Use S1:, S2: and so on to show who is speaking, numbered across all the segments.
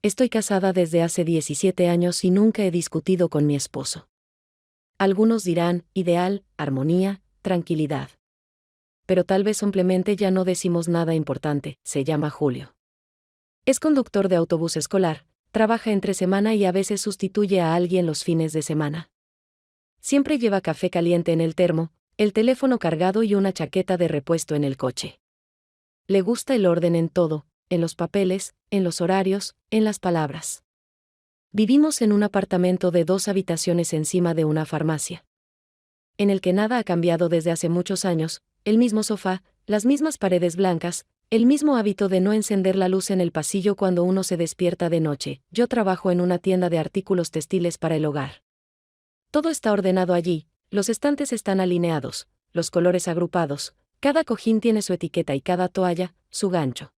S1: Estoy casada desde hace 17 años y nunca he discutido con mi esposo. Algunos dirán, ideal, armonía, tranquilidad. Pero tal vez simplemente ya no decimos nada importante. Se llama Julio. Es conductor de autobús escolar, trabaja entre semana y a veces sustituye a alguien los fines de semana. Siempre lleva café caliente en el termo, el teléfono cargado y una chaqueta de repuesto en el coche. Le gusta el orden en todo, en los papeles, en los horarios, en las palabras. Vivimos en un apartamento de 2 habitaciones encima de una farmacia, en el que nada ha cambiado desde hace muchos años, el mismo sofá, las mismas paredes blancas, el mismo hábito de no encender la luz en el pasillo cuando uno se despierta de noche. Yo trabajo en una tienda de artículos textiles para el hogar. Todo está ordenado allí, los estantes están alineados, los colores agrupados, cada cojín tiene su etiqueta y cada toalla, su gancho.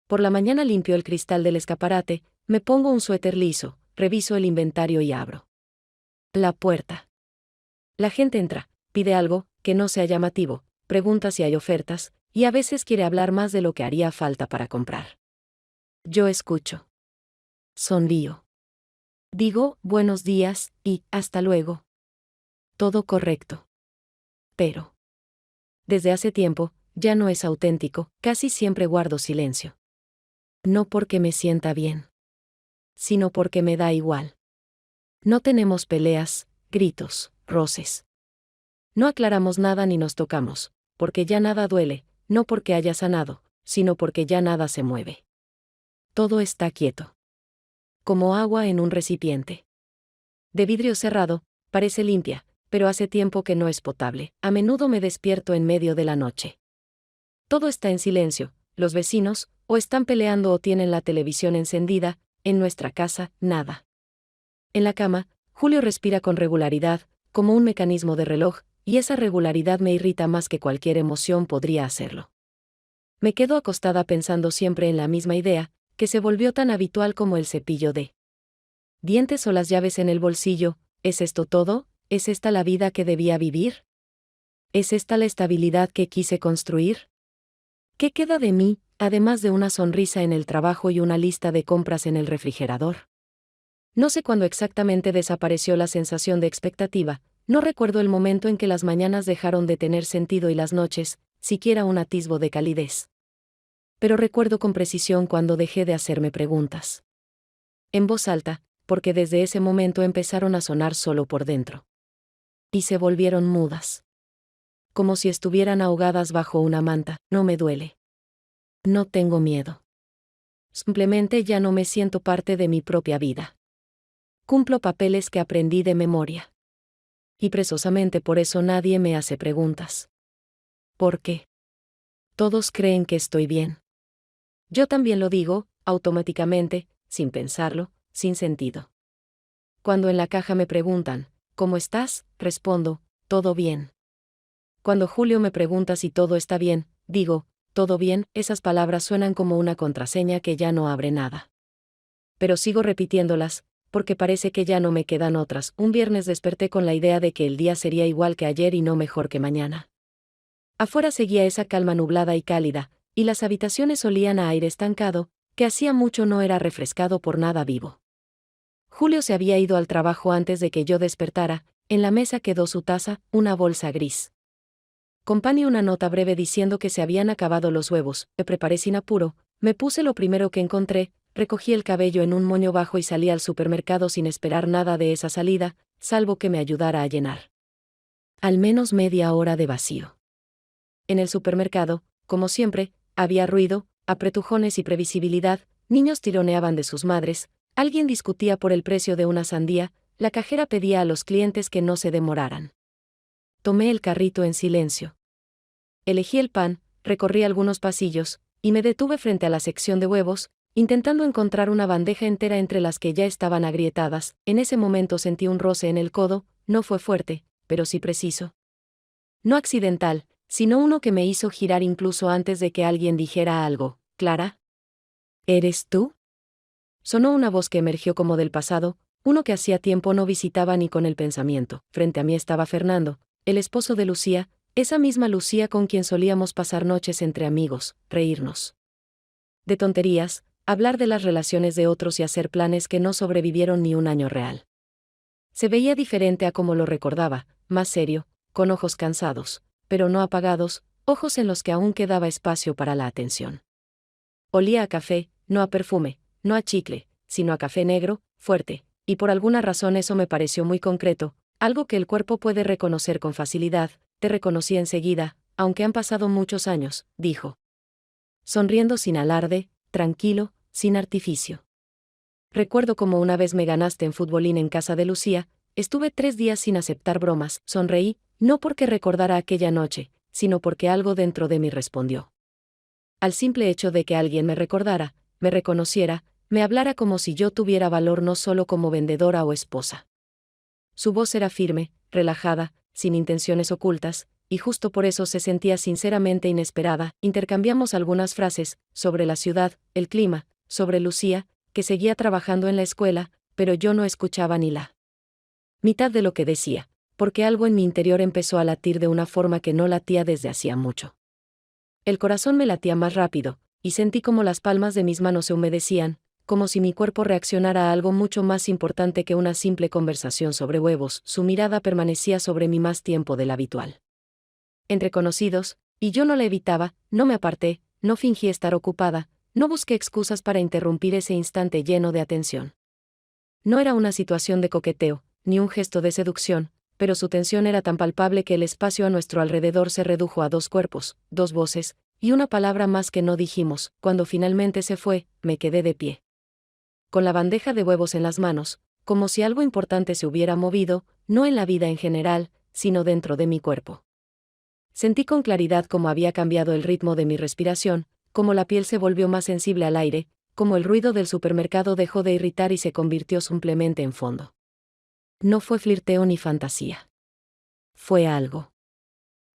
S1: Por la mañana limpio el cristal del escaparate, me pongo un suéter liso, reviso el inventario y abro la puerta. La gente entra, pide algo, que no sea llamativo, pregunta si hay ofertas, y a veces quiere hablar más de lo que haría falta para comprar. Yo escucho. Sonrío. Digo, buenos días, y, hasta luego. Todo correcto. Pero, desde hace tiempo, ya no es auténtico, casi siempre guardo silencio. No porque me sienta bien, sino porque me da igual. No tenemos peleas, gritos, roces. No aclaramos nada ni nos tocamos, porque ya nada duele, no porque haya sanado, sino porque ya nada se mueve. Todo está quieto. Como agua en un recipiente. De vidrio cerrado, parece limpia, pero hace tiempo que no es potable. A menudo me despierto en medio de la noche. Todo está en silencio, los vecinos, o están peleando o tienen la televisión encendida, en nuestra casa, nada. En la cama, Julio respira con regularidad, como un mecanismo de reloj, y esa regularidad me irrita más que cualquier emoción podría hacerlo. Me quedo acostada pensando siempre en la misma idea, que se volvió tan habitual como el cepillo de dientes o las llaves en el bolsillo. ¿Es esto todo? ¿Es esta la vida que debía vivir? ¿Es esta la estabilidad que quise construir? ¿Qué queda de mí, además de una sonrisa en el trabajo y una lista de compras en el refrigerador? No sé cuándo exactamente desapareció la sensación de expectativa, no recuerdo el momento en que las mañanas dejaron de tener sentido y las noches, siquiera un atisbo de calidez. Pero recuerdo con precisión cuando dejé de hacerme preguntas. En voz alta, porque desde ese momento empezaron a sonar solo por dentro. Y se volvieron mudas. Como si estuvieran ahogadas bajo una manta. No me duele. No tengo miedo. Simplemente ya no me siento parte de mi propia vida. Cumplo papeles que aprendí de memoria. Y precisamente por eso nadie me hace preguntas. ¿Por qué? Todos creen que estoy bien. Yo también lo digo, automáticamente, sin pensarlo, sin sentido. Cuando en la caja me preguntan, ¿cómo estás?, respondo, todo bien. Cuando Julio me pregunta si todo está bien, digo, todo bien. Esas palabras suenan como una contraseña que ya no abre nada. Pero sigo repitiéndolas, porque parece que ya no me quedan otras. Un viernes desperté con la idea de que el día sería igual que ayer y no mejor que mañana. Afuera seguía esa calma nublada y cálida, y las habitaciones olían a aire estancado, que hacía mucho no era refrescado por nada vivo. Julio se había ido al trabajo antes de que yo despertara. En la mesa quedó su taza, una bolsa gris con pan y una nota breve diciendo que se habían acabado los huevos. Me preparé sin apuro, me puse lo primero que encontré, recogí el cabello en un moño bajo y salí al supermercado sin esperar nada de esa salida, salvo que me ayudara a llenar al menos media hora de vacío. En el supermercado, como siempre, había ruido, apretujones y previsibilidad. Niños tironeaban de sus madres, alguien discutía por el precio de una sandía, la cajera pedía a los clientes que no se demoraran. Tomé el carrito en silencio. Elegí el pan, recorrí algunos pasillos, y me detuve frente a la sección de huevos, intentando encontrar una bandeja entera entre las que ya estaban agrietadas. En ese momento sentí un roce en el codo, no fue fuerte, pero sí preciso. No accidental, sino uno que me hizo girar incluso antes de que alguien dijera algo. ¿Clara? ¿Eres tú? Sonó una voz que emergió como del pasado, uno que hacía tiempo no visitaba ni con el pensamiento. Frente a mí estaba Fernando, el esposo de Lucía, esa misma Lucía con quien solíamos pasar noches entre amigos, reírnos de tonterías, hablar de las relaciones de otros y hacer planes que no sobrevivieron ni un año real. Se veía diferente a como lo recordaba, más serio, con ojos cansados, pero no apagados, ojos en los que aún quedaba espacio para la atención. Olía a café, no a perfume, no a chicle, sino a café negro, fuerte, y por alguna razón eso me pareció muy concreto, algo que el cuerpo puede reconocer con facilidad. Te reconocí enseguida, aunque han pasado muchos años, dijo. Sonriendo sin alarde, tranquilo, sin artificio. Recuerdo como una vez me ganaste en futbolín en casa de Lucía, estuve 3 días sin aceptar bromas, sonreí, no porque recordara aquella noche, sino porque algo dentro de mí respondió. Al simple hecho de que alguien me recordara, me reconociera, me hablara como si yo tuviera valor no solo como vendedora o esposa. Su voz era firme, relajada, sin intenciones ocultas, y justo por eso se sentía sinceramente inesperada. Intercambiamos algunas frases, sobre la ciudad, el clima, sobre Lucía, que seguía trabajando en la escuela, pero yo no escuchaba ni la mitad de lo que decía, porque algo en mi interior empezó a latir de una forma que no latía desde hacía mucho. El corazón me latía más rápido, y sentí como las palmas de mis manos se humedecían, como si mi cuerpo reaccionara a algo mucho más importante que una simple conversación sobre huevos. Su mirada permanecía sobre mí más tiempo del habitual. Entre conocidos, y yo no la evitaba, no me aparté, no fingí estar ocupada, no busqué excusas para interrumpir ese instante lleno de atención. No era una situación de coqueteo, ni un gesto de seducción, pero su tensión era tan palpable que el espacio a nuestro alrededor se redujo a 2 cuerpos, 2 voces, y una palabra más que no dijimos. Cuando finalmente se fue, me quedé de pie, con la bandeja de huevos en las manos, como si algo importante se hubiera movido, no en la vida en general, sino dentro de mi cuerpo. Sentí con claridad cómo había cambiado el ritmo de mi respiración, cómo la piel se volvió más sensible al aire, cómo el ruido del supermercado dejó de irritar y se convirtió simplemente en fondo. No fue flirteo ni fantasía. Fue algo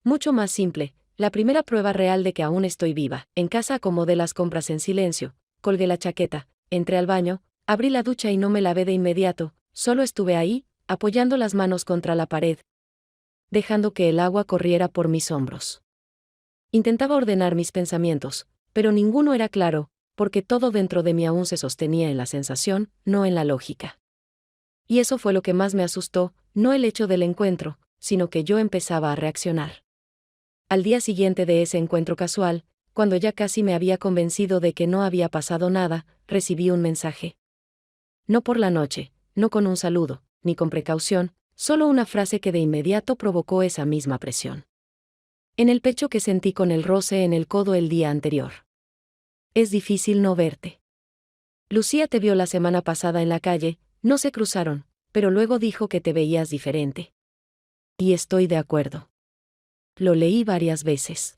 S1: mucho más simple, la primera prueba real de que aún estoy viva. En casa acomodé las compras en silencio, colgué la chaqueta, entré al baño, abrí la ducha y no me lavé de inmediato, solo estuve ahí, apoyando las manos contra la pared, dejando que el agua corriera por mis hombros. Intentaba ordenar mis pensamientos, pero ninguno era claro, porque todo dentro de mí aún se sostenía en la sensación, no en la lógica. Y eso fue lo que más me asustó, no el hecho del encuentro, sino que yo empezaba a reaccionar. Al día siguiente de ese encuentro casual, cuando ya casi me había convencido de que no había pasado nada, recibí un mensaje. No por la noche, no con un saludo, ni con precaución, solo una frase que de inmediato provocó esa misma presión en el pecho que sentí con el roce en el codo el día anterior. Es difícil no verte. Lucía te vio la semana pasada en la calle, no se cruzaron, pero luego dijo que te veías diferente. Y estoy de acuerdo. Lo leí varias veces.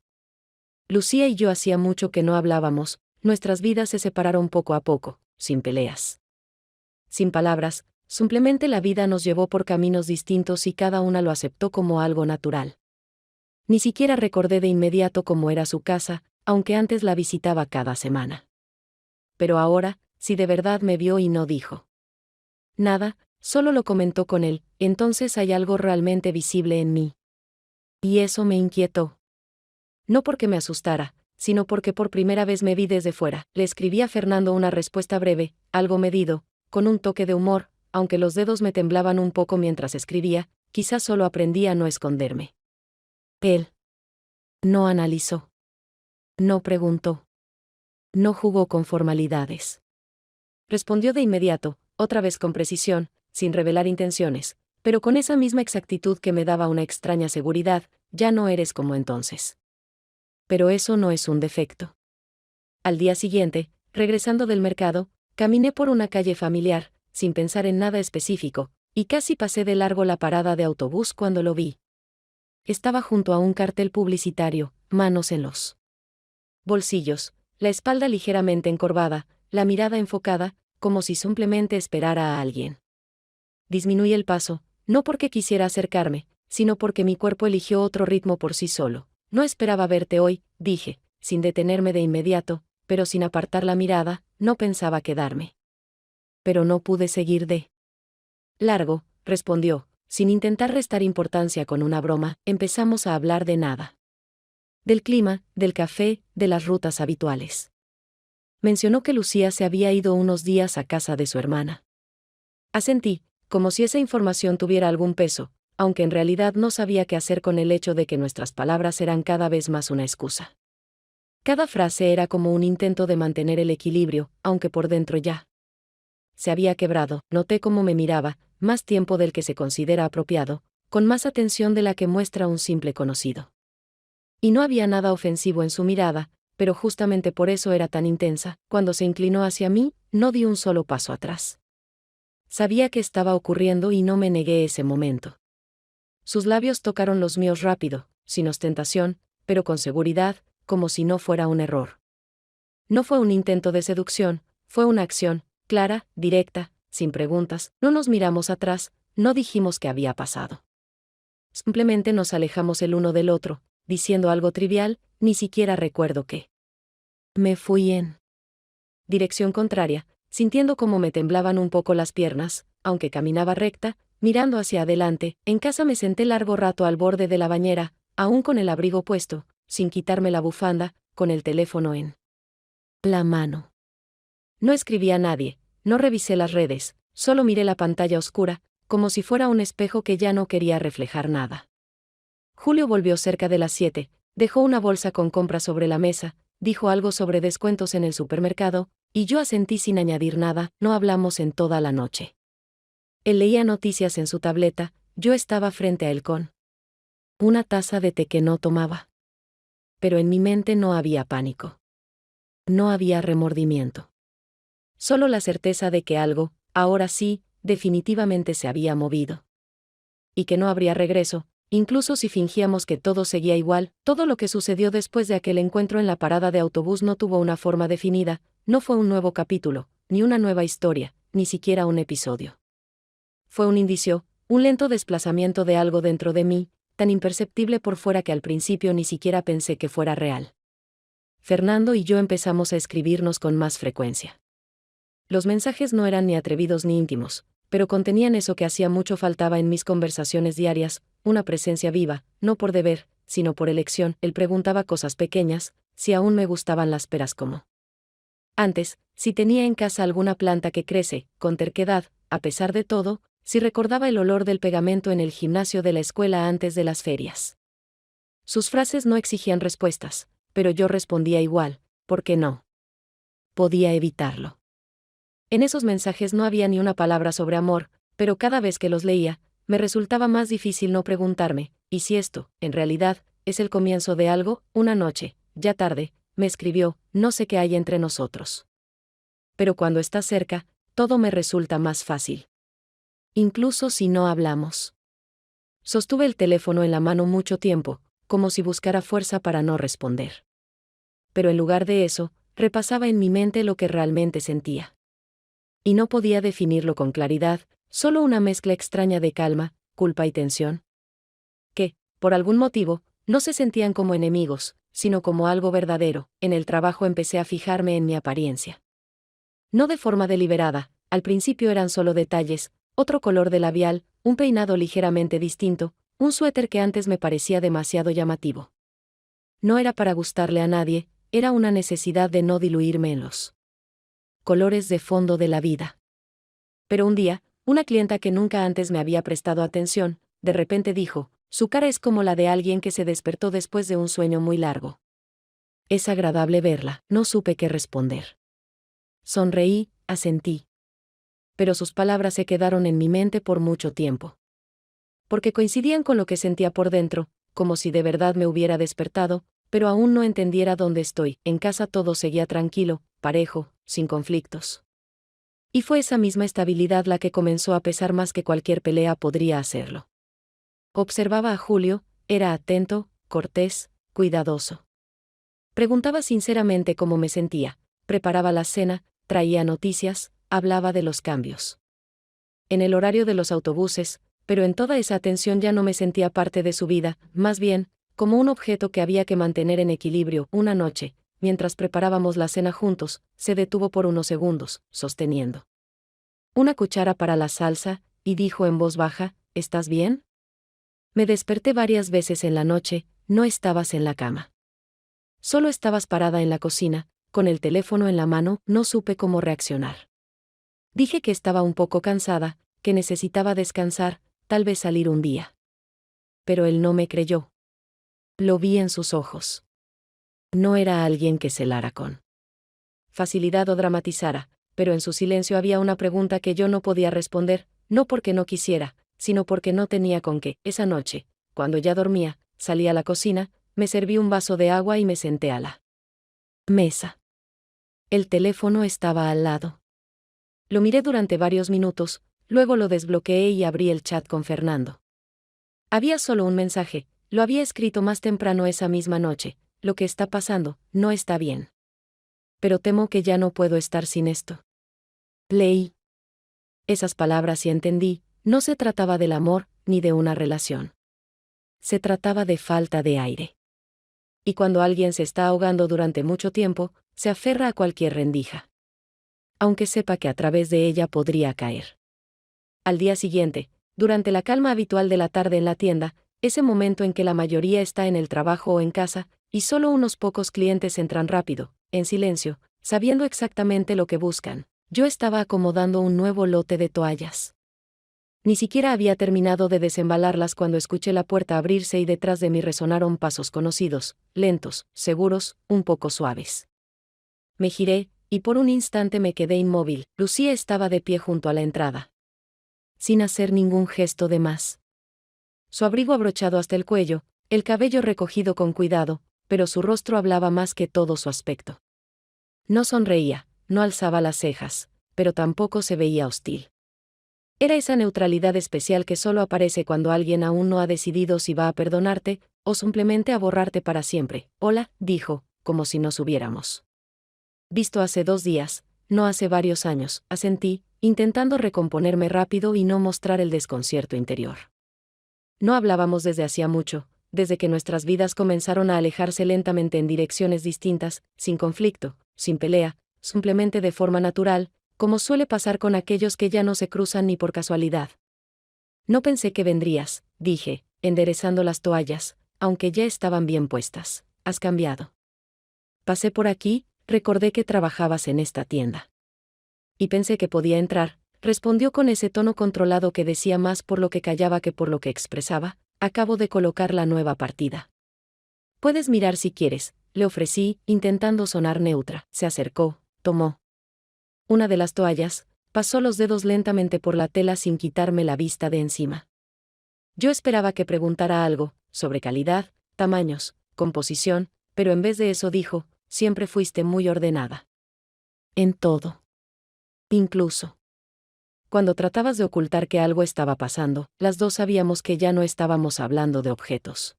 S1: Lucía y yo hacía mucho que no hablábamos, nuestras vidas se separaron poco a poco, sin peleas. Sin palabras, simplemente la vida nos llevó por caminos distintos y cada una lo aceptó como algo natural. Ni siquiera recordé de inmediato cómo era su casa, aunque antes la visitaba cada semana. Pero ahora, si de verdad me vio y no dijo nada, solo lo comentó con él, entonces hay algo realmente visible en mí. Y eso me inquietó. No porque me asustara, sino porque por primera vez me vi desde fuera. Le escribí a Fernando una respuesta breve, algo medido, con un toque de humor, aunque los dedos me temblaban un poco mientras escribía, quizás solo aprendí a no esconderme. Él no analizó. No preguntó. No jugó con formalidades. Respondió de inmediato, otra vez con precisión, sin revelar intenciones, pero con esa misma exactitud que me daba una extraña seguridad: ya no eres como entonces. Pero eso no es un defecto. Al día siguiente, regresando del mercado, caminé por una calle familiar, sin pensar en nada específico, y casi pasé de largo la parada de autobús cuando lo vi. Estaba junto a un cartel publicitario, manos en los bolsillos, la espalda ligeramente encorvada, la mirada enfocada, como si simplemente esperara a alguien. Disminuí el paso, no porque quisiera acercarme, sino porque mi cuerpo eligió otro ritmo por sí solo. No esperaba verte hoy, dije, sin detenerme de inmediato, pero sin apartar la mirada, no pensaba quedarme. Pero no pude seguir de largo, respondió, sin intentar restar importancia con una broma. Empezamos a hablar de nada. Del clima, del café, de las rutas habituales. mencionó que Lucía se había ido unos días a casa de su hermana. Asentí, como si esa información tuviera algún peso, aunque en realidad no sabía qué hacer con el hecho de que nuestras palabras eran cada vez más una excusa. Cada frase era como un intento de mantener el equilibrio, aunque por dentro ya se había quebrado. Noté cómo me miraba, más tiempo del que se considera apropiado, con más atención de la que muestra un simple conocido. Y no había nada ofensivo en su mirada, pero justamente por eso era tan intensa. Cuando se inclinó hacia mí, no di un solo paso atrás. Sabía que estaba ocurriendo y no me negué ese momento. Sus labios tocaron los míos rápido, sin ostentación, pero con seguridad, como si no fuera un error. No fue un intento de seducción, fue una acción, clara, directa, sin preguntas. No nos miramos atrás, no dijimos qué había pasado. Simplemente nos alejamos el uno del otro, diciendo algo trivial, ni siquiera recuerdo qué. Me fui en dirección contraria, sintiendo cómo me temblaban un poco las piernas, aunque caminaba recta, mirando hacia adelante. En casa me senté largo rato al borde de la bañera, aún con el abrigo puesto, sin quitarme la bufanda, con el teléfono en la mano. No escribí a nadie, no revisé las redes, solo miré la pantalla oscura, como si fuera un espejo que ya no quería reflejar nada. Julio volvió cerca de las 7, dejó una bolsa con compras sobre la mesa, dijo algo sobre descuentos en el supermercado, y yo asentí sin añadir nada. No hablamos en toda la noche. Él leía noticias en su tableta, yo estaba frente a él con una taza de té que no tomaba. Pero en mi mente no había pánico. No había remordimiento. Solo la certeza de que algo, ahora sí, definitivamente se había movido. Y que no habría regreso, incluso si fingíamos que todo seguía igual. Todo lo que sucedió después de aquel encuentro en la parada de autobús no tuvo una forma definida, no fue un nuevo capítulo, ni una nueva historia, ni siquiera un episodio. Fue un indicio, un lento desplazamiento de algo dentro de mí, tan imperceptible por fuera que al principio ni siquiera pensé que fuera real. Fernando y yo empezamos a escribirnos con más frecuencia. Los mensajes no eran ni atrevidos ni íntimos, pero contenían eso que hacía mucho faltaba en mis conversaciones diarias, una presencia viva, no por deber, sino por elección. Él preguntaba cosas pequeñas, si aún me gustaban las peras como antes, si tenía en casa alguna planta que crece, con terquedad, a pesar de todo, si recordaba el olor del pegamento en el gimnasio de la escuela antes de las ferias. Sus frases no exigían respuestas, pero yo respondía igual, porque no podía evitarlo. En esos mensajes no había ni una palabra sobre amor, pero cada vez que los leía, me resultaba más difícil no preguntarme, ¿y si esto, en realidad, es el comienzo de algo? Una noche, ya tarde, me escribió, no sé qué hay entre nosotros. Pero cuando estás cerca, todo me resulta más fácil. Incluso si no hablamos. Sostuve el teléfono en la mano mucho tiempo, como si buscara fuerza para no responder. Pero en lugar de eso, repasaba en mi mente lo que realmente sentía. Y no podía definirlo con claridad, solo una mezcla extraña de calma, culpa y tensión. Que, por algún motivo, no se sentían como enemigos, sino como algo verdadero. En el trabajo empecé a fijarme en mi apariencia. No de forma deliberada, al principio eran solo detalles, otro color de labial, un peinado ligeramente distinto, un suéter que antes me parecía demasiado llamativo. No era para gustarle a nadie, era una necesidad de no diluirme en los colores de fondo de la vida. Pero un día, una clienta que nunca antes me había prestado atención, de repente dijo, su cara es como la de alguien que se despertó después de un sueño muy largo. Es agradable verla, no supe qué responder. Sonreí, asentí. Pero sus palabras se quedaron en mi mente por mucho tiempo. Porque coincidían con lo que sentía por dentro, como si de verdad me hubiera despertado, pero aún no entendiera dónde estoy. En casa todo seguía tranquilo, parejo, sin conflictos. Y fue esa misma estabilidad la que comenzó a pesar más que cualquier pelea podría hacerlo. Observaba a Julio, era atento, cortés, cuidadoso. Preguntaba sinceramente cómo me sentía, preparaba la cena, traía noticias, hablaba de los cambios en el horario de los autobuses, pero en toda esa atención ya no me sentía parte de su vida, más bien, como un objeto que había que mantener en equilibrio. Una noche, mientras preparábamos la cena juntos, se detuvo por unos segundos, sosteniendo una cuchara para la salsa, y dijo en voz baja, ¿estás bien? Me desperté varias veces en la noche, no estabas en la cama. Solo estabas parada en la cocina, con el teléfono en la mano, no supe cómo reaccionar. Dije que estaba un poco cansada, que necesitaba descansar, tal vez salir un día. Pero él no me creyó. Lo vi en sus ojos. No era alguien que celara con facilidad o dramatizara, pero en su silencio había una pregunta que yo no podía responder, no porque no quisiera, sino porque no tenía con qué. Esa noche, cuando ya dormía, salí a la cocina, me serví un vaso de agua y me senté a la mesa. El teléfono estaba al lado. Lo miré durante varios minutos, luego lo desbloqueé y abrí el chat con Fernando. Había solo un mensaje, lo había escrito más temprano esa misma noche: lo que está pasando, no está bien. Pero temo que ya no puedo estar sin esto. Leí esas palabras y entendí, no se trataba del amor, ni de una relación. Se trataba de falta de aire. Y cuando alguien se está ahogando durante mucho tiempo, se aferra a cualquier rendija, aunque sepa que a través de ella podría caer. Al día siguiente, durante la calma habitual de la tarde en la tienda, ese momento en que la mayoría está en el trabajo o en casa, y solo unos pocos clientes entran rápido, en silencio, sabiendo exactamente lo que buscan, yo estaba acomodando un nuevo lote de toallas. Ni siquiera había terminado de desembalarlas cuando escuché la puerta abrirse y detrás de mí resonaron pasos conocidos, lentos, seguros, un poco suaves. Me giré, y por un instante me quedé inmóvil. Lucía estaba de pie junto a la entrada, sin hacer ningún gesto de más. Su abrigo abrochado hasta el cuello, el cabello recogido con cuidado, pero su rostro hablaba más que todo su aspecto. No sonreía, no alzaba las cejas, pero tampoco se veía hostil. Era esa neutralidad especial que solo aparece cuando alguien aún no ha decidido si va a perdonarte, o simplemente a borrarte para siempre. Hola, dijo, como si nos hubiéramos visto hace 2 días, no hace varios años, asentí, intentando recomponerme rápido y no mostrar el desconcierto interior. No hablábamos desde hacía mucho, desde que nuestras vidas comenzaron a alejarse lentamente en direcciones distintas, sin conflicto, sin pelea, simplemente de forma natural, como suele pasar con aquellos que ya no se cruzan ni por casualidad. No pensé que vendrías, dije, enderezando las toallas, aunque ya estaban bien puestas. Has cambiado. Pasé por aquí, recordé que trabajabas en esta tienda. Y pensé que podía entrar, respondió con ese tono controlado que decía más por lo que callaba que por lo que expresaba. Acabo de colocar la nueva partida. Puedes mirar si quieres, le ofrecí, intentando sonar neutra. Se acercó, tomó una de las toallas, pasó los dedos lentamente por la tela sin quitarme la vista de encima. Yo esperaba que preguntara algo, sobre calidad, tamaños, composición, pero en vez de eso dijo: siempre fuiste muy ordenada. En todo. Incluso cuando tratabas de ocultar que algo estaba pasando, las dos sabíamos que ya no estábamos hablando de objetos.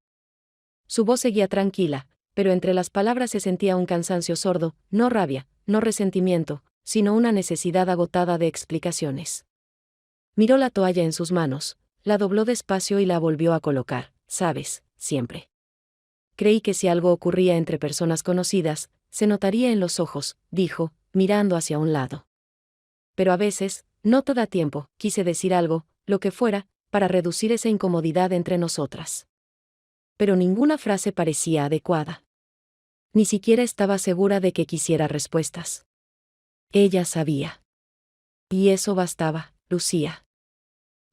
S1: Su voz seguía tranquila, pero entre las palabras se sentía un cansancio sordo, no rabia, no resentimiento, sino una necesidad agotada de explicaciones. Miró la toalla en sus manos, la dobló despacio y la volvió a colocar. Sabes, siempre creí que si algo ocurría entre personas conocidas, se notaría en los ojos, dijo, mirando hacia un lado. Pero a veces, no te da tiempo. Quise decir algo, lo que fuera, para reducir esa incomodidad entre nosotras. Pero ninguna frase parecía adecuada. Ni siquiera estaba segura de que quisiera respuestas. Ella sabía. Y eso bastaba, Lucía.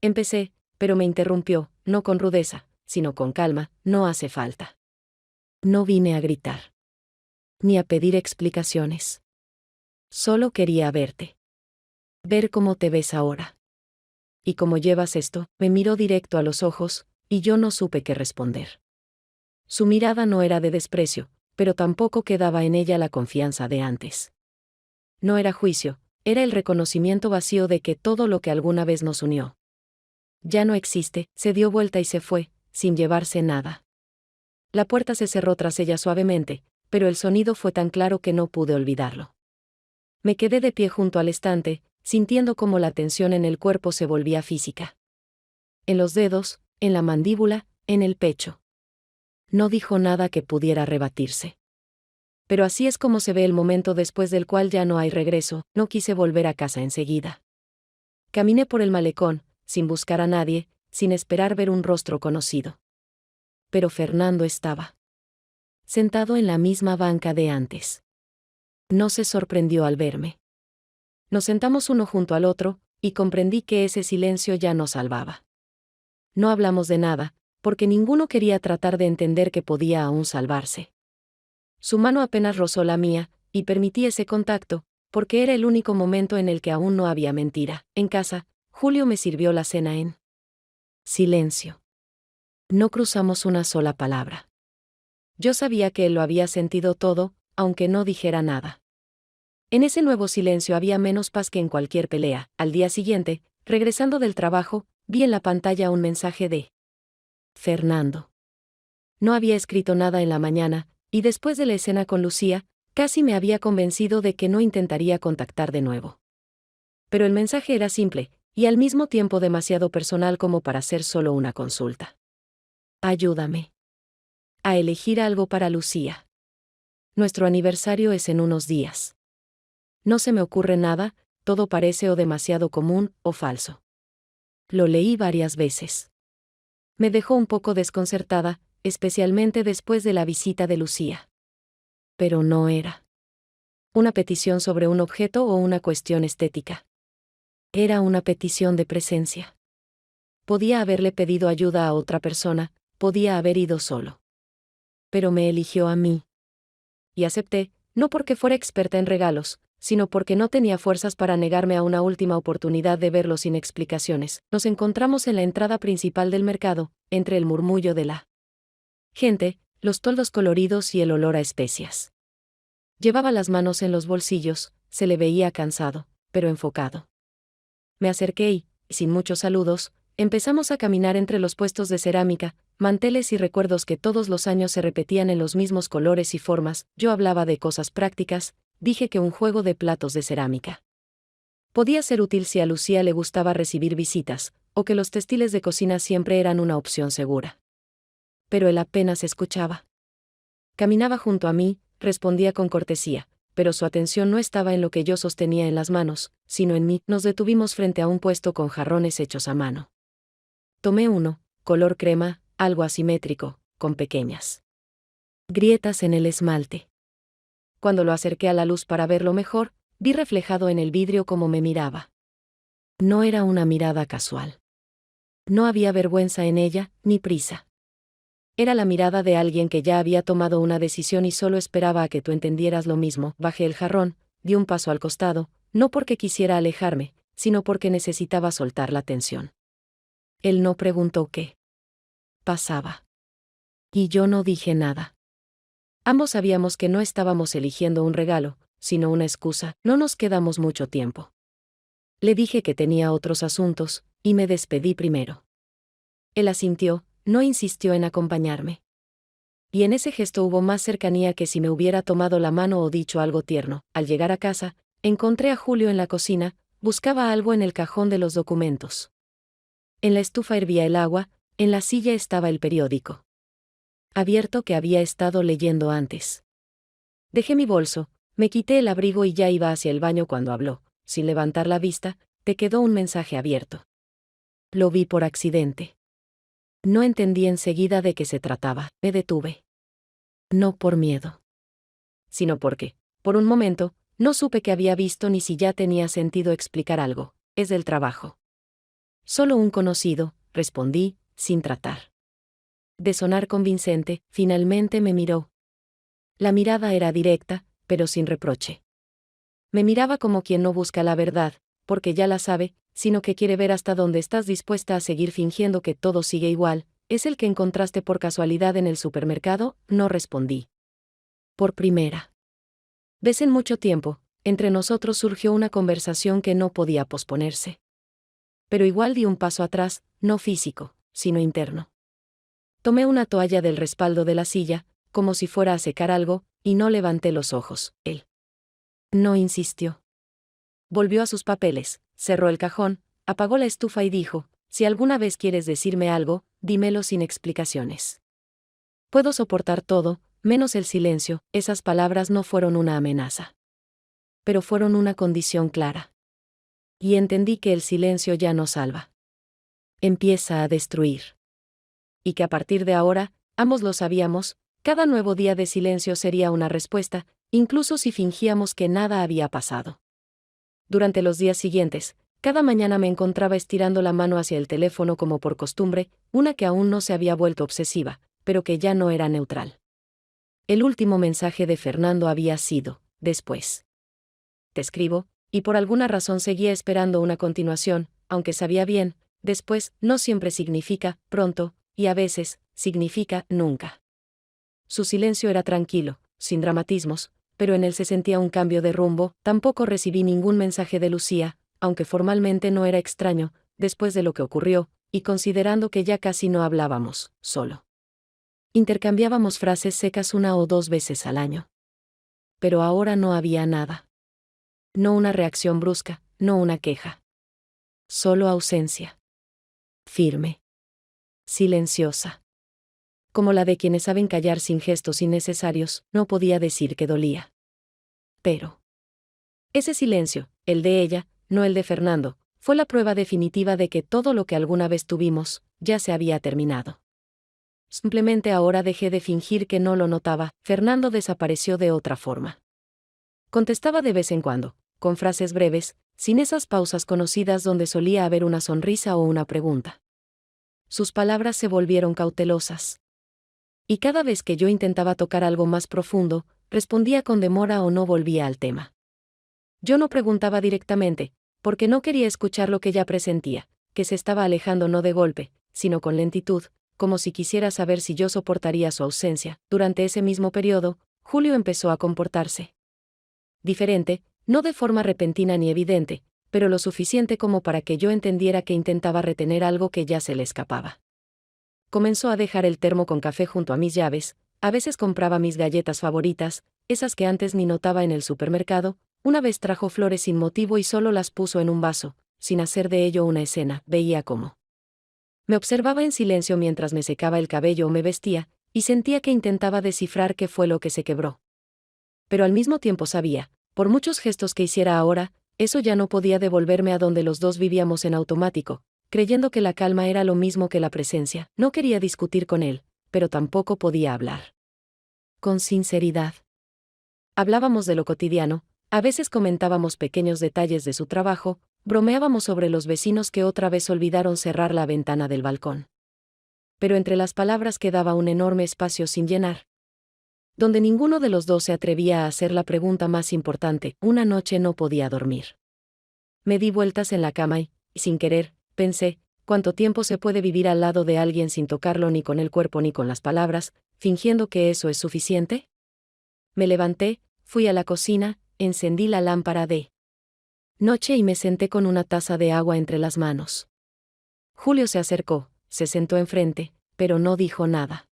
S1: Empecé, pero me interrumpió, no con rudeza, sino con calma. No hace falta. No vine a gritar. Ni a pedir explicaciones. Solo quería verte. Ver cómo te ves ahora. Y cómo llevas esto. Me miró directo a los ojos, y yo no supe qué responder. Su mirada no era de desprecio, pero tampoco quedaba en ella la confianza de antes. No era juicio, era el reconocimiento vacío de que todo lo que alguna vez nos unió ya no existe. Se dio vuelta y se fue, sin llevarse nada. La puerta se cerró tras ella suavemente, pero el sonido fue tan claro que no pude olvidarlo. Me quedé de pie junto al estante, sintiendo cómo la tensión en el cuerpo se volvía física. En los dedos, en la mandíbula, en el pecho. No dijo nada que pudiera rebatirse. Pero así es como se ve el momento después del cual ya no hay regreso. No quise volver a casa enseguida. Caminé por el malecón, sin buscar a nadie, sin esperar ver un rostro conocido. Pero Fernando estaba sentado en la misma banca de antes. No se sorprendió al verme. Nos sentamos uno junto al otro, y comprendí que ese silencio ya nos salvaba. No hablamos de nada, porque ninguno quería tratar de entender que podía aún salvarse. Su mano apenas rozó la mía, y permití ese contacto, porque era el único momento en el que aún no había mentira. En casa, Julio me sirvió la cena en silencio. No cruzamos una sola palabra. Yo sabía que él lo había sentido todo, aunque no dijera nada. En ese nuevo silencio había menos paz que en cualquier pelea. Al día siguiente, regresando del trabajo, vi en la pantalla un mensaje de Fernando. No había escrito nada en la mañana, y después de la escena con Lucía, casi me había convencido de que no intentaría contactar de nuevo. Pero el mensaje era simple, y al mismo tiempo demasiado personal como para ser solo una consulta. Ayúdame a elegir algo para Lucía. Nuestro aniversario es en unos días. No se me ocurre nada, todo parece o demasiado común o falso. Lo leí varias veces. Me dejó un poco desconcertada, especialmente después de la visita de Lucía. Pero no era una petición sobre un objeto o una cuestión estética. Era una petición de presencia. Podía haberle pedido ayuda a otra persona, podía haber ido solo. Pero me eligió a mí. Y acepté, no porque fuera experta en regalos, sino porque no tenía fuerzas para negarme a una última oportunidad de verlo sin explicaciones. Nos encontramos en la entrada principal del mercado, entre el murmullo de la gente, los toldos coloridos y el olor a especias. Llevaba las manos en los bolsillos, se le veía cansado, pero enfocado. Me acerqué y, sin muchos saludos, empezamos a caminar entre los puestos de cerámica, manteles y recuerdos que todos los años se repetían en los mismos colores y formas. Yo hablaba de cosas prácticas, dije que un juego de platos de cerámica podía ser útil si a Lucía le gustaba recibir visitas, o que los textiles de cocina siempre eran una opción segura. Pero él apenas escuchaba. Caminaba junto a mí, respondía con cortesía, pero su atención no estaba en lo que yo sostenía en las manos, sino en mí. Nos detuvimos frente a un puesto con jarrones hechos a mano. Tomé uno, color crema, algo asimétrico, con pequeñas grietas en el esmalte. Cuando lo acerqué a la luz para verlo mejor, vi reflejado en el vidrio cómo me miraba. No era una mirada casual. No había vergüenza en ella, ni prisa. Era la mirada de alguien que ya había tomado una decisión y solo esperaba a que tú entendieras lo mismo. Bajé el jarrón, di un paso al costado, no porque quisiera alejarme, sino porque necesitaba soltar la tensión. Él no preguntó qué pasaba. Y yo no dije nada. Ambos sabíamos que no estábamos eligiendo un regalo, sino una excusa. No nos quedamos mucho tiempo. Le dije que tenía otros asuntos, y me despedí primero. Él asintió, no insistió en acompañarme. Y en ese gesto hubo más cercanía que si me hubiera tomado la mano o dicho algo tierno. Al llegar a casa, encontré a Julio en la cocina, buscaba algo en el cajón de los documentos. En la estufa hervía el agua, en la silla estaba el periódico abierto que había estado leyendo antes. Dejé mi bolso, me quité el abrigo y ya iba hacia el baño cuando habló, sin levantar la vista, te quedó un mensaje abierto. Lo vi por accidente. No entendí enseguida de qué se trataba, me detuve. No por miedo, sino porque, por un momento, no supe qué había visto ni si ya tenía sentido explicar algo. Es del trabajo. Solo un conocido, respondí, sin tratar de sonar convincente. Finalmente me miró. La mirada era directa, pero sin reproche. Me miraba como quien no busca la verdad, porque ya la sabe, sino que quiere ver hasta dónde estás dispuesta a seguir fingiendo que todo sigue igual. ¿Es el que encontraste por casualidad en el supermercado? No respondí. Por primera vez en mucho tiempo, entre nosotros surgió una conversación que no podía posponerse. Pero igual di un paso atrás, no físico, sino interno. Tomé una toalla del respaldo de la silla, como si fuera a secar algo, y no levanté los ojos. Él no insistió. Volvió a sus papeles, cerró el cajón, apagó la estufa y dijo, si alguna vez quieres decirme algo, dímelo sin explicaciones. Puedo soportar todo, menos el silencio. Esas palabras no fueron una amenaza. Pero fueron una condición clara. Y entendí que el silencio ya no salva. Empieza a destruir. Y que a partir de ahora, ambos lo sabíamos, cada nuevo día de silencio sería una respuesta, incluso si fingíamos que nada había pasado. Durante los días siguientes, cada mañana me encontraba estirando la mano hacia el teléfono como por costumbre, una que aún no se había vuelto obsesiva, pero que ya no era neutral. El último mensaje de Fernando había sido: después. Te escribo, y por alguna razón seguía esperando una continuación, aunque sabía bien, después no siempre significa pronto, y a veces significa nunca. Su silencio era tranquilo, sin dramatismos, pero en él se sentía un cambio de rumbo. Tampoco recibí ningún mensaje de Lucía, aunque formalmente no era extraño, después de lo que ocurrió, y considerando que ya casi no hablábamos, solo intercambiábamos frases secas 1 o 2 veces al año. Pero ahora no había nada. No una reacción brusca, no una queja. Solo ausencia. Firme. Silenciosa. Como la de quienes saben callar sin gestos innecesarios. No podía decir que dolía. Pero ese silencio, el de ella, no el de Fernando, fue la prueba definitiva de que todo lo que alguna vez tuvimos, ya se había terminado. Simplemente ahora dejé de fingir que no lo notaba. Fernando desapareció de otra forma. Contestaba de vez en cuando, con frases breves, sin esas pausas conocidas donde solía haber una sonrisa o una pregunta. Sus palabras se volvieron cautelosas. Y cada vez que yo intentaba tocar algo más profundo, respondía con demora o no volvía al tema. Yo no preguntaba directamente, porque no quería escuchar lo que ya presentía, que se estaba alejando no de golpe, sino con lentitud, como si quisiera saber si yo soportaría su ausencia. Durante ese mismo periodo, Julio empezó a comportarse diferente, no de forma repentina ni evidente, pero lo suficiente como para que yo entendiera que intentaba retener algo que ya se le escapaba. Comenzó a dejar el termo con café junto a mis llaves, a veces compraba mis galletas favoritas, esas que antes ni notaba en el supermercado. Una vez trajo flores sin motivo y solo las puso en un vaso, sin hacer de ello una escena. Veía cómo me observaba en silencio mientras me secaba el cabello o me vestía, y sentía que intentaba descifrar qué fue lo que se quebró. Pero al mismo tiempo sabía, por muchos gestos que hiciera ahora, eso ya no podía devolverme a donde los dos vivíamos en automático, creyendo que la calma era lo mismo que la presencia. No quería discutir con él, pero tampoco podía hablar con sinceridad. Hablábamos de lo cotidiano, a veces comentábamos pequeños detalles de su trabajo, bromeábamos sobre los vecinos que otra vez olvidaron cerrar la ventana del balcón. Pero entre las palabras quedaba un enorme espacio sin llenar, donde ninguno de los dos se atrevía a hacer la pregunta más importante. Una noche no podía dormir. Me di vueltas en la cama y, sin querer, pensé: ¿cuánto tiempo se puede vivir al lado de alguien sin tocarlo ni con el cuerpo ni con las palabras, fingiendo que eso es suficiente? Me levanté, fui a la cocina, encendí la lámpara de noche y me senté con una taza de agua entre las manos. Julio se acercó, se sentó enfrente, pero no dijo nada.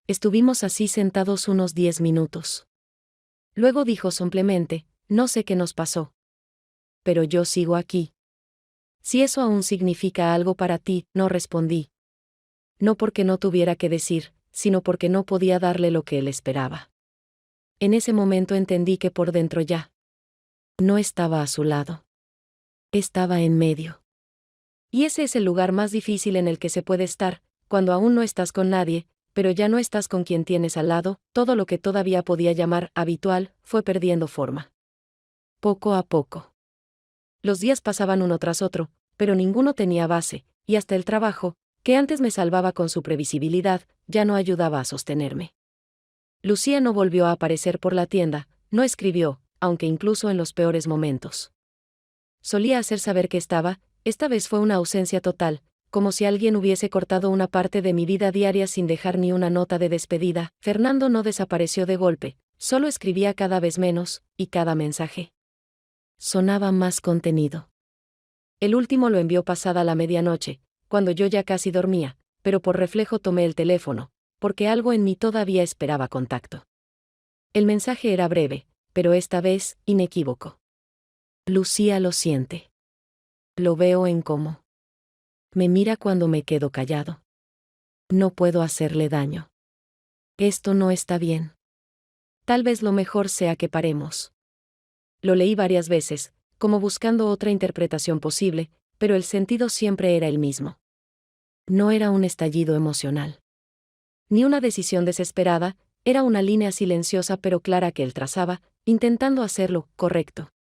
S1: Estuvimos así sentados unos 10 minutos. Luego dijo simplemente: no sé qué nos pasó. Pero yo sigo aquí. Si eso aún significa algo para ti, no respondí. No porque no tuviera que decir, sino porque no podía darle lo que él esperaba. En ese momento entendí que por dentro ya no estaba a su lado. Estaba en medio. Y ese es el lugar más difícil en el que se puede estar, cuando aún no estás con nadie, pero ya no estás con quien tienes al lado. Todo lo que todavía podía llamar habitual fue perdiendo forma. Poco a poco. Los días pasaban uno tras otro, pero ninguno tenía base, y hasta el trabajo, que antes me salvaba con su previsibilidad, ya no ayudaba a sostenerme. Lucía no volvió a aparecer por la tienda, no escribió, aunque incluso en los peores momentos solía hacer saber que estaba. Esta vez fue una ausencia total, como si alguien hubiese cortado una parte de mi vida diaria sin dejar ni una nota de despedida. Fernando no desapareció de golpe, solo escribía cada vez menos, y cada mensaje sonaba más contenido. El último lo envió pasada la medianoche, cuando yo ya casi dormía, pero por reflejo tomé el teléfono, porque algo en mí todavía esperaba contacto. El mensaje era breve, pero esta vez, inequívoco. Lucía lo siente. Lo veo en cómo me mira cuando me quedo callado. No puedo hacerle daño. Esto no está bien. Tal vez lo mejor sea que paremos. Lo leí varias veces, como buscando otra interpretación posible, pero el sentido siempre era el mismo. No era un estallido emocional, ni una decisión desesperada, era una línea silenciosa pero clara que él trazaba, intentando hacerlo correcto.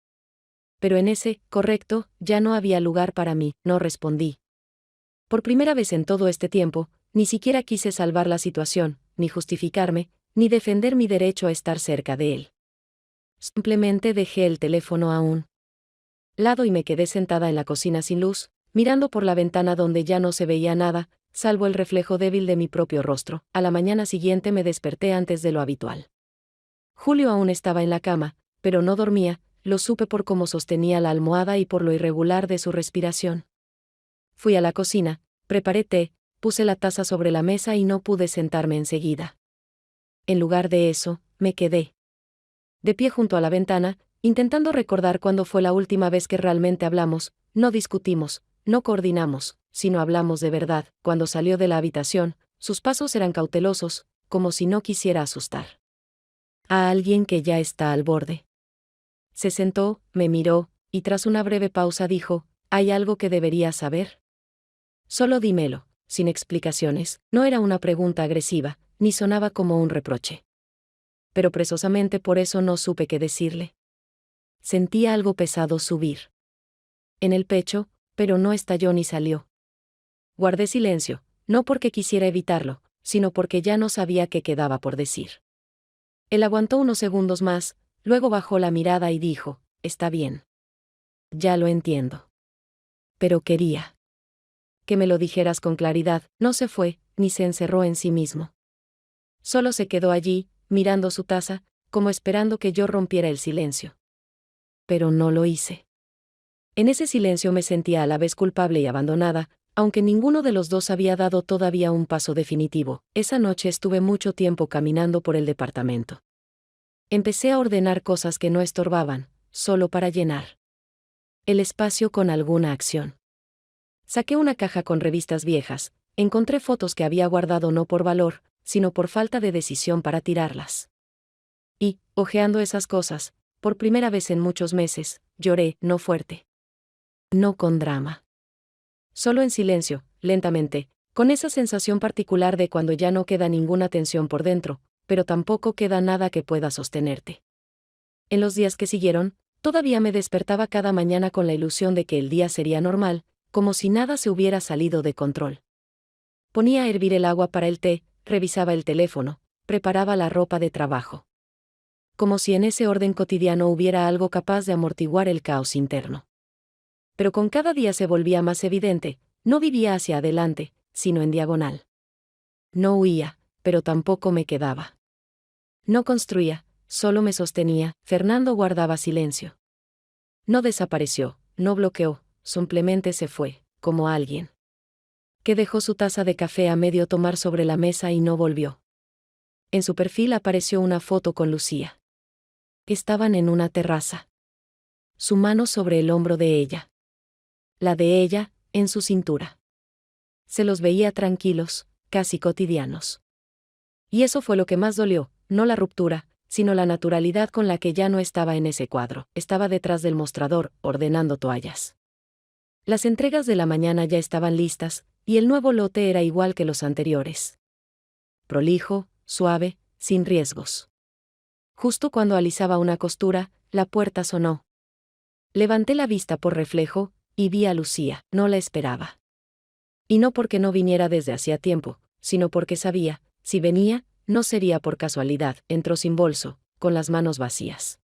S1: Pero en ese correcto ya no había lugar para mí, no respondí. Por primera vez en todo este tiempo, ni siquiera quise salvar la situación, ni justificarme, ni defender mi derecho a estar cerca de él. Simplemente dejé el teléfono a un lado y me quedé sentada en la cocina sin luz, mirando por la ventana donde ya no se veía nada, salvo el reflejo débil de mi propio rostro. A la mañana siguiente me desperté antes de lo habitual. Julio aún estaba en la cama, pero no dormía, lo supe por cómo sostenía la almohada y por lo irregular de su respiración. Fui a la cocina, preparé té, puse la taza sobre la mesa y no pude sentarme enseguida. En lugar de eso, me quedé de pie junto a la ventana, intentando recordar cuándo fue la última vez que realmente hablamos, no discutimos, no coordinamos, sino hablamos de verdad. Cuando salió de la habitación, sus pasos eran cautelosos, como si no quisiera asustar a alguien que ya está al borde. Se sentó, me miró, y tras una breve pausa dijo, ¿hay algo que debería saber? Solo dímelo, sin explicaciones. No era una pregunta agresiva, ni sonaba como un reproche. Pero precisamente por eso no supe qué decirle. Sentía algo pesado subir en el pecho, pero no estalló ni salió. Guardé silencio, no porque quisiera evitarlo, sino porque ya no sabía qué quedaba por decir. Él aguantó unos segundos más, luego bajó la mirada y dijo, está bien. Ya lo entiendo. Pero quería que me lo dijeras con claridad. No se fue, ni se encerró en sí mismo. Solo se quedó allí, mirando su taza, como esperando que yo rompiera el silencio. Pero no lo hice. En ese silencio me sentía a la vez culpable y abandonada, aunque ninguno de los dos había dado todavía un paso definitivo. Esa noche estuve mucho tiempo caminando por el departamento. Empecé a ordenar cosas que no estorbaban, solo para llenar el espacio con alguna acción. Saqué una caja con revistas viejas, encontré fotos que había guardado no por valor, sino por falta de decisión para tirarlas. Y, hojeando esas cosas, por primera vez en muchos meses, lloré, no fuerte. No con drama. Solo en silencio, lentamente, con esa sensación particular de cuando ya no queda ninguna tensión por dentro, pero tampoco queda nada que pueda sostenerte. En los días que siguieron, todavía me despertaba cada mañana con la ilusión de que el día sería normal, como si nada se hubiera salido de control. Ponía a hervir el agua para el té, revisaba el teléfono, preparaba la ropa de trabajo. Como si en ese orden cotidiano hubiera algo capaz de amortiguar el caos interno. Pero con cada día se volvía más evidente, no vivía hacia adelante, sino en diagonal. No huía, pero tampoco me quedaba. No construía, solo me sostenía. Fernando guardaba silencio. No desapareció, no bloqueó, simplemente se fue, como alguien que dejó su taza de café a medio tomar sobre la mesa y no volvió. En su perfil apareció una foto con Lucía. Estaban en una terraza. Su mano sobre el hombro de ella. La de ella, en su cintura. Se los veía tranquilos, casi cotidianos. Y eso fue lo que más dolió, no la ruptura, sino la naturalidad con la que ya no estaba en ese cuadro. Estaba detrás del mostrador, ordenando toallas. Las entregas de la mañana ya estaban listas, y el nuevo lote era igual que los anteriores. Prolijo, suave, sin riesgos. Justo cuando alisaba una costura, la puerta sonó. Levanté la vista por reflejo, y vi a Lucía. No la esperaba. Y no porque no viniera desde hacía tiempo, sino porque sabía, si venía, no sería por casualidad. Entró sin bolso, con las manos vacías.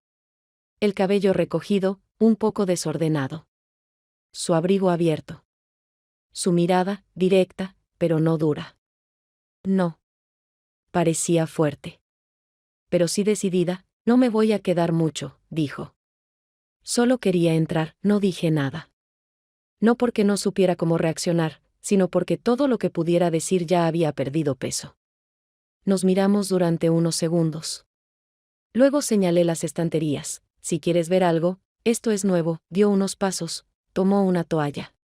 S1: El cabello recogido, un poco desordenado. Su abrigo abierto. Su mirada, directa, pero no dura. No. Parecía fuerte. Pero sí decidida. No me voy a quedar mucho, dijo. Solo quería entrar, no dije nada. No porque no supiera cómo reaccionar, sino porque todo lo que pudiera decir ya había perdido peso. Nos miramos durante unos segundos. Luego señalé las estanterías. Si quieres ver algo, esto es nuevo. Dio unos pasos, tomó una toalla.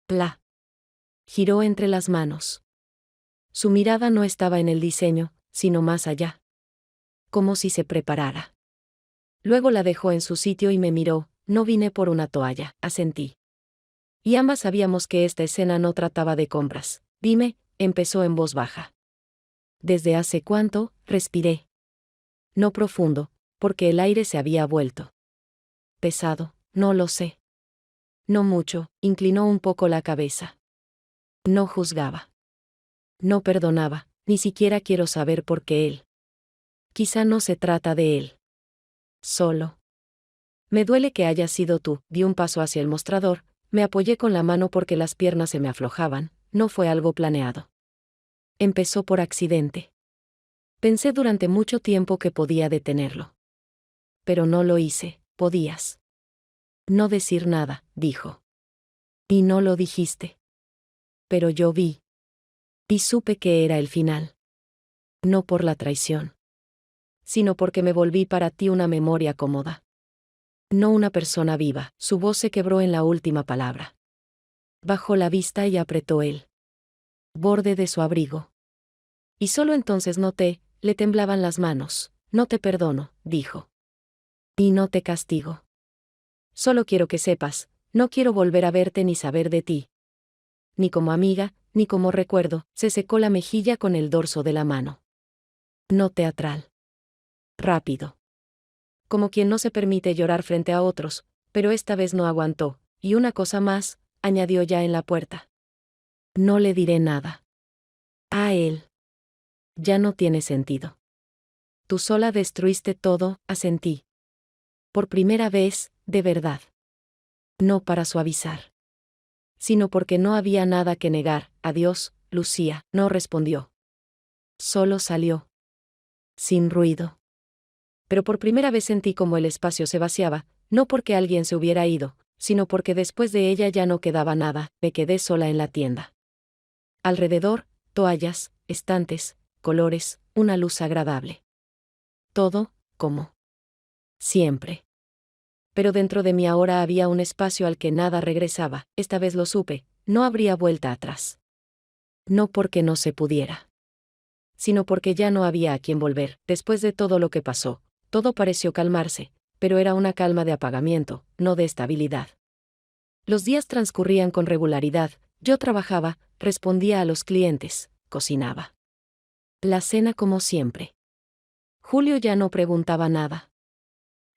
S1: La giró entre las manos. Su mirada no estaba en el diseño, sino más allá. Como si se preparara. Luego la dejó en su sitio y me miró. No vine por una toalla, asentí. Y ambas sabíamos que esta escena no trataba de compras. Dime, empezó en voz baja. ¿Desde hace cuánto? Respiré. No profundo, porque el aire se había vuelto pesado, no lo sé. No mucho, inclinó un poco la cabeza. No juzgaba. No perdonaba, ni siquiera quiero saber por qué él. Quizá no se trata de él. Solo. Me duele que hayas sido tú. Di un paso hacia el mostrador, me apoyé con la mano porque las piernas se me aflojaban, no fue algo planeado. Empezó por accidente. Pensé durante mucho tiempo que podía detenerlo. Pero no lo hice, podías. No decir nada, dijo. Y no lo dijiste. Pero yo vi. Y supe que era el final. No por la traición. Sino porque me volví para ti una memoria cómoda. No una persona viva. Su voz se quebró en la última palabra. Bajó la vista y apretó el borde de su abrigo. Y solo entonces noté, le temblaban las manos. No te perdono, dijo. Y no te castigo. Solo quiero que sepas, no quiero volver a verte ni saber de ti. Ni como amiga, ni como recuerdo. Se secó la mejilla con el dorso de la mano. No teatral. Rápido. Como quien no se permite llorar frente a otros, pero esta vez no aguantó, y una cosa más, añadió ya en la puerta. No le diré nada. A él. Ya no tiene sentido. Tú sola destruiste todo, asentí. Por primera vez, de verdad. No para suavizar. Sino porque no había nada que negar. Adiós, Lucía, no respondió. Solo salió. Sin ruido. Pero por primera vez sentí como el espacio se vaciaba, no porque alguien se hubiera ido, sino porque después de ella ya no quedaba nada. Me quedé sola en la tienda. Alrededor, toallas, estantes, colores, una luz agradable. Todo, como siempre. Pero dentro de mí ahora había un espacio al que nada regresaba. Esta vez lo supe, no habría vuelta atrás. No porque no se pudiera, sino porque ya no había a quien volver. Después de todo lo que pasó, todo pareció calmarse, pero era una calma de apagamiento, no de estabilidad. Los días transcurrían con regularidad, yo trabajaba, respondía a los clientes, cocinaba. La cena como siempre. Julio ya no preguntaba nada.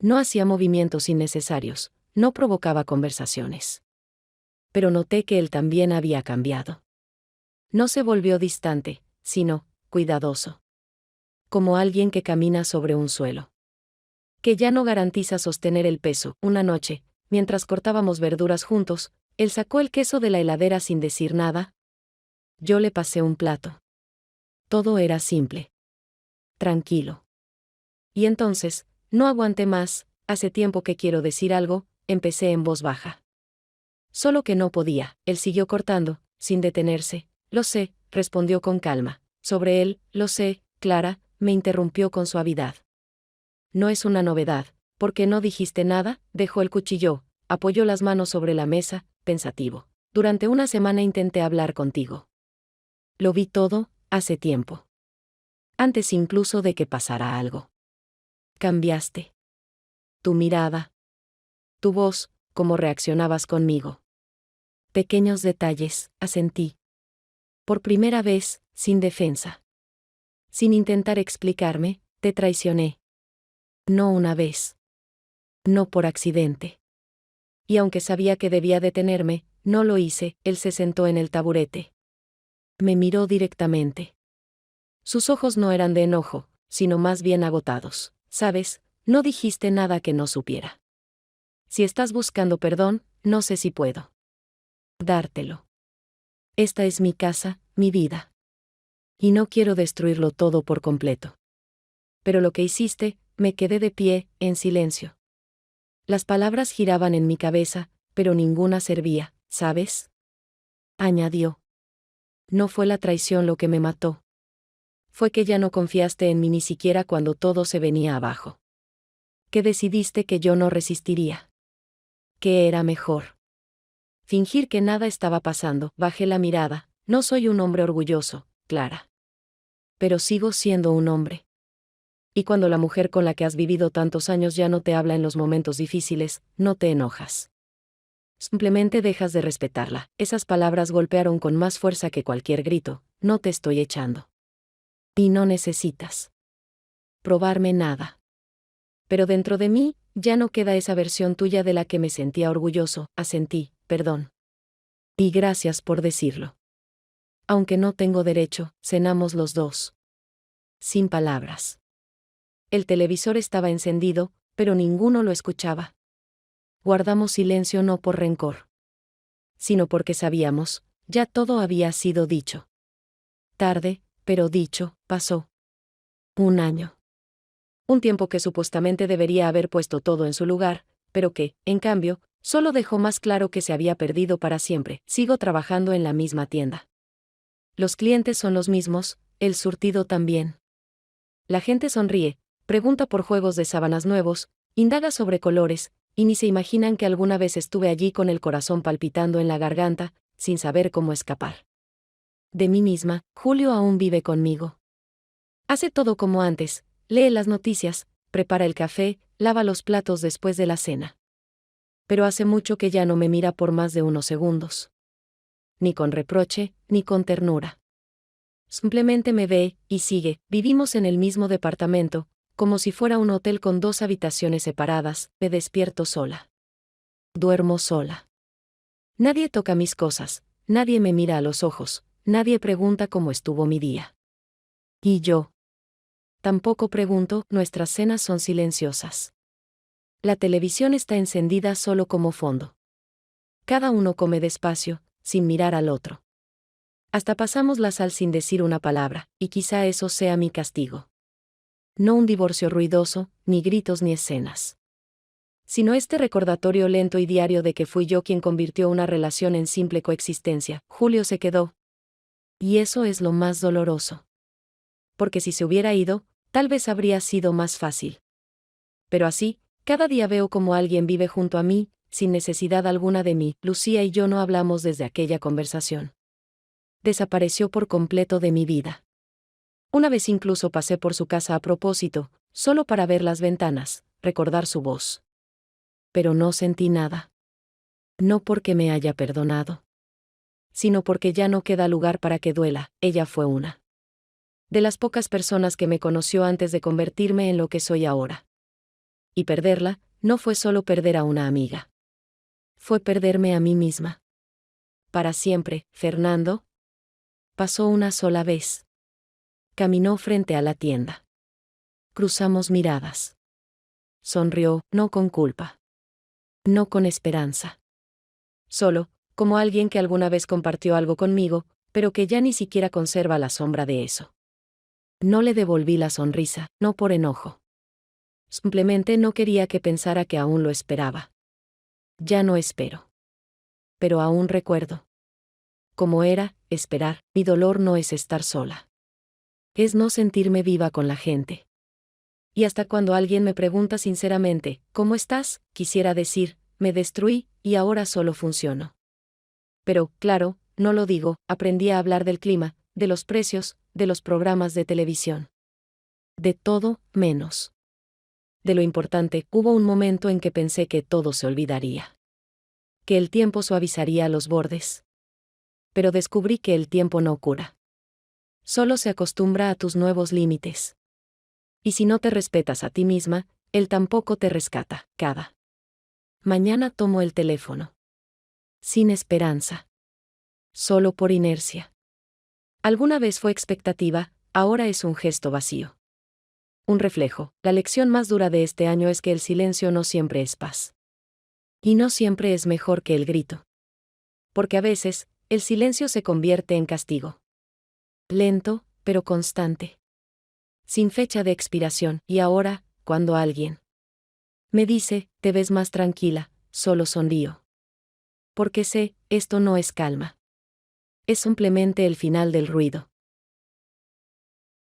S1: No hacía movimientos innecesarios, no provocaba conversaciones. Pero noté que él también había cambiado. No se volvió distante, sino cuidadoso. Como alguien que camina sobre un suelo. Que ya no garantiza sostener el peso. Una noche, mientras cortábamos verduras juntos, él sacó el queso de la heladera sin decir nada. Yo le pasé un plato. Todo era simple. Tranquilo. Y entonces, no aguanté más, hace tiempo que quiero decir algo, empecé en voz baja. Solo que no podía, él siguió cortando, sin detenerse. Lo sé, respondió con calma. Sobre él, lo sé, Clara, me interrumpió con suavidad. No es una novedad, porque no dijiste nada, dejó el cuchillo, apoyó las manos sobre la mesa, pensativo. Durante una semana intenté hablar contigo. Lo vi todo, hace tiempo. Antes incluso de que pasara algo. Cambiaste. Tu mirada. Tu voz, cómo reaccionabas conmigo. Pequeños detalles, asentí. Por primera vez, sin defensa. Sin intentar explicarme, te traicioné. No una vez. No por accidente. Y aunque sabía que debía detenerme, no lo hice. Él se sentó en el taburete. Me miró directamente. Sus ojos no eran de enojo, sino más bien agotados. ¿Sabes? No dijiste nada que no supiera. Si estás buscando perdón, no sé si puedo dártelo. Esta es mi casa, mi vida. Y no quiero destruirlo todo por completo. Pero lo que hiciste, me quedé de pie, en silencio. Las palabras giraban en mi cabeza, pero ninguna servía, ¿sabes? Añadió. No fue la traición lo que me mató. Fue que ya no confiaste en mí ni siquiera cuando todo se venía abajo. Que decidiste que yo no resistiría. Que era mejor fingir que nada estaba pasando. Bajé la mirada. No soy un hombre orgulloso, Clara. Pero sigo siendo un hombre. Y cuando la mujer con la que has vivido tantos años ya no te habla en los momentos difíciles, no te enojas. Simplemente dejas de respetarla. Esas palabras golpearon con más fuerza que cualquier grito. No te estoy echando. Y no necesitas probarme nada. Pero dentro de mí, ya no queda esa versión tuya de la que me sentía orgulloso, asentí, perdón. Y gracias por decirlo. Aunque no tengo derecho, cenamos los dos. Sin palabras. El televisor estaba encendido, pero ninguno lo escuchaba. Guardamos silencio no por rencor, sino porque sabíamos, ya todo había sido dicho. Tarde, pero dicho, pasó. Un año. Un tiempo que supuestamente debería haber puesto todo en su lugar, pero que, en cambio, solo dejó más claro que se había perdido para siempre. Sigo trabajando en la misma tienda. Los clientes son los mismos, el surtido también. La gente sonríe, pregunta por juegos de sábanas nuevos, indaga sobre colores, y ni se imaginan que alguna vez estuve allí con el corazón palpitando en la garganta, sin saber cómo escapar. De mí misma, Julio aún vive conmigo. Hace todo como antes, lee las noticias, prepara el café, lava los platos después de la cena. Pero hace mucho que ya no me mira por más de unos segundos. Ni con reproche, ni con ternura. Simplemente me ve, y sigue. Vivimos en el mismo departamento, como si fuera un hotel con 2 habitaciones separadas. Me despierto sola. Duermo sola. Nadie toca mis cosas, nadie me mira a los ojos, nadie pregunta cómo estuvo mi día. Y yo tampoco pregunto. Nuestras cenas son silenciosas. La televisión está encendida solo como fondo. Cada uno come despacio, sin mirar al otro. Hasta pasamos la sal sin decir una palabra, y quizá eso sea mi castigo. No un divorcio ruidoso, ni gritos ni escenas. Sino este recordatorio lento y diario de que fui yo quien convirtió una relación en simple coexistencia. Julio se quedó. Y eso es lo más doloroso. Porque si se hubiera ido, tal vez habría sido más fácil. Pero así, cada día veo como alguien vive junto a mí, sin necesidad alguna de mí. Lucía y yo no hablamos desde aquella conversación. Desapareció por completo de mi vida. Una vez incluso pasé por su casa a propósito, solo para ver las ventanas, recordar su voz. Pero no sentí nada. No porque me haya perdonado, sino porque ya no queda lugar para que duela. Ella fue una de las pocas personas que me conoció antes de convertirme en lo que soy ahora. Y perderla, no fue solo perder a una amiga. Fue perderme a mí misma. Para siempre. Fernando pasó una sola vez. Caminó frente a la tienda. Cruzamos miradas. Sonrió, no con culpa. No con esperanza. Solo, como alguien que alguna vez compartió algo conmigo, pero que ya ni siquiera conserva la sombra de eso. No le devolví la sonrisa, no por enojo. Simplemente no quería que pensara que aún lo esperaba. Ya no espero. Pero aún recuerdo. Como era, esperar. Mi dolor no es estar sola. Es no sentirme viva con la gente. Y hasta cuando alguien me pregunta sinceramente, ¿cómo estás?, quisiera decir, me destruí, y ahora solo funciono. Pero, claro, no lo digo. Aprendí a hablar del clima, de los precios, de los programas de televisión. De todo, menos de lo importante. Hubo un momento en que pensé que todo se olvidaría. Que el tiempo suavizaría los bordes. Pero descubrí que el tiempo no cura. Solo se acostumbra a tus nuevos límites. Y si no te respetas a ti misma, él tampoco te rescata. Cada mañana tomo el teléfono. Sin esperanza. Solo por inercia. Alguna vez fue expectativa, ahora es un gesto vacío. Un reflejo. La lección más dura de este año es que el silencio no siempre es paz. Y no siempre es mejor que el grito. Porque a veces, el silencio se convierte en castigo. Lento, pero constante. Sin fecha de expiración. Y ahora, cuando alguien me dice, te ves más tranquila, solo sonrío. Porque sé, esto no es calma. Es simplemente el final del ruido.